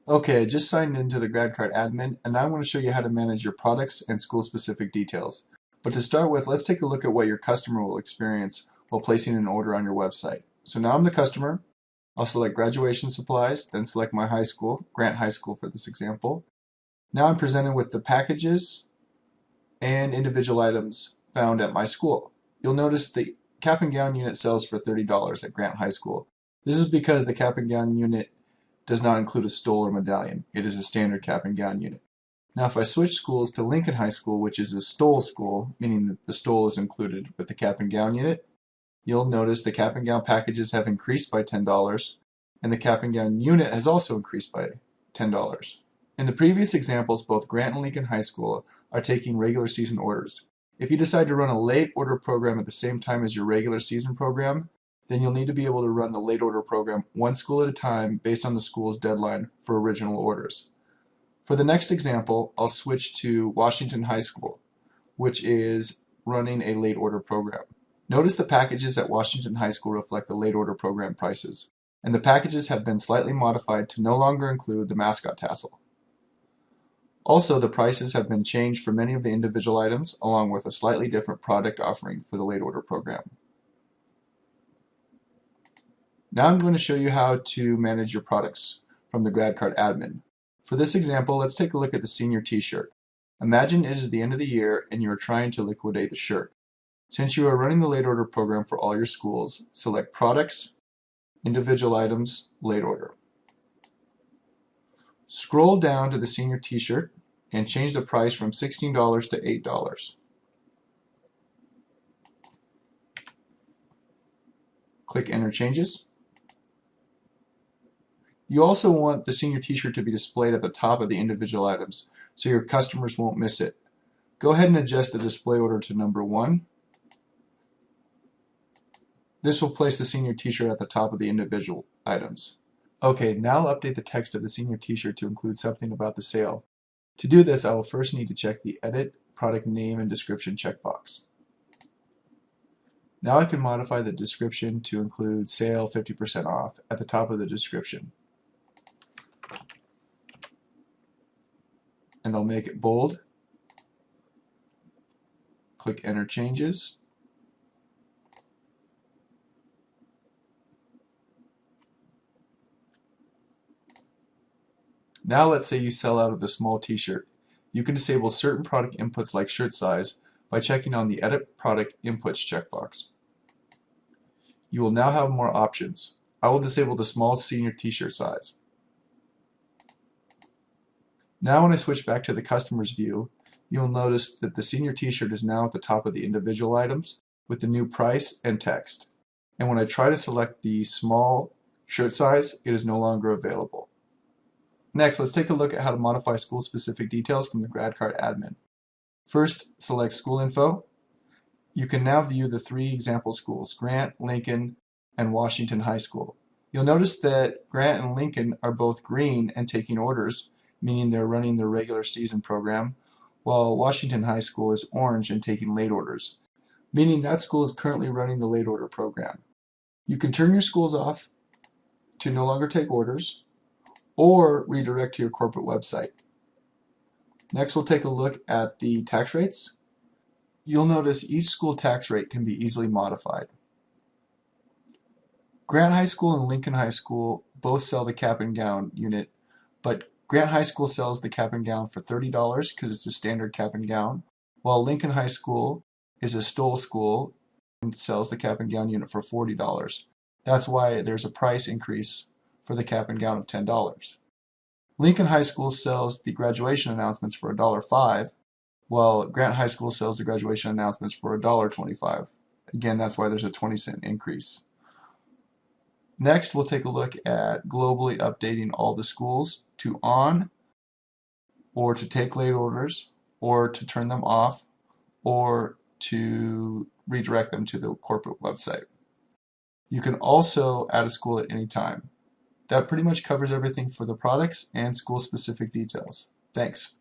Okay, I just signed into the Gradcart admin, and now I'm going to show you how to manage your products and school-specific details. But to start with, let's take a look at what your customer will experience while placing an order on your website. So now I'm the customer. I'll select graduation supplies, then select my high school, Grant High School for this example. Now I'm presented with the packages and individual items found at my school. You'll notice the cap and gown unit sells for $30 at Grant High School. This is because the cap and gown unit does not include a stole or medallion. It is a standard cap and gown unit. Now if I switch schools to Lincoln High School, which is a stole school, meaning that the stole is included with the cap and gown unit, you'll notice the cap and gown packages have increased by $10 and the cap and gown unit has also increased by $10. In the previous examples, both Grant and Lincoln High School are taking regular season orders. If you decide to run a late order program at the same time as your regular season program, then you'll need to be able to run the late order program one school at a time based on the school's deadline for original orders. For the next example, I'll switch to Washington High School, which is running a late order program. Notice the packages at Washington High School reflect the late order program prices, and the packages have been slightly modified to no longer include the mascot tassel. Also, the prices have been changed for many of the individual items, along with a slightly different product offering for the late order program. Now I'm going to show you how to manage your products from the Gradcart admin. For this example, let's take a look at the senior t-shirt. Imagine it is the end of the year and you are trying to liquidate the shirt. Since you are running the late order program for all your schools, select Products, Individual Items, Late Order. Scroll down to the senior t-shirt and change the price from $16 to $8. Click Enter Changes. You also want the senior t-shirt to be displayed at the top of the individual items so your customers won't miss it. Go ahead and adjust the display order to number 1. This will place the senior t-shirt at the top of the individual items. Okay, now I'll update the text of the senior t-shirt to include something about the sale. To do this, I will first need to check the Edit Product Name and Description checkbox. Now I can modify the description to include Sale 50% off at the top of the description. And I'll make it bold. Click Enter Changes. Now let's say you sell out of the small t-shirt. You can disable certain product inputs like shirt size by checking on the Edit Product Inputs checkbox. You will now have more options. I will disable the small senior t-shirt size. Now when I switch back to the customer's view, you'll notice that the senior t-shirt is now at the top of the individual items with the new price and text. And when I try to select the small shirt size, it is no longer available. Next, let's take a look at how to modify school-specific details from the Gradcart admin. First, select School Info. You can now view the 3 example schools, Grant, Lincoln, and Washington High School. You'll notice that Grant and Lincoln are both green and taking orders, meaning they're running their regular season program, while Washington High School is orange and taking late orders, meaning that school is currently running the late order program. You can turn your schools off to no longer take orders, or redirect to your corporate website. Next, we'll take a look at the tax rates. You'll notice each school tax rate can be easily modified. Grant High School and Lincoln High School both sell the cap and gown unit, but Grant High School sells the cap and gown for $30 because it's a standard cap and gown, while Lincoln High School is a stole school and sells the cap and gown unit for $40. That's why there's a price increase for the cap and gown of $10. Lincoln High School sells the graduation announcements for $1.05, while Grant High School sells the graduation announcements for $1.25. Again, that's why there's a 20-cent increase. Next, we'll take a look at globally updating all the schools to on, or to take late orders, or to turn them off, or to redirect them to the corporate website. You can also add a school at any time. That pretty much covers everything for the products and school-specific details. Thanks.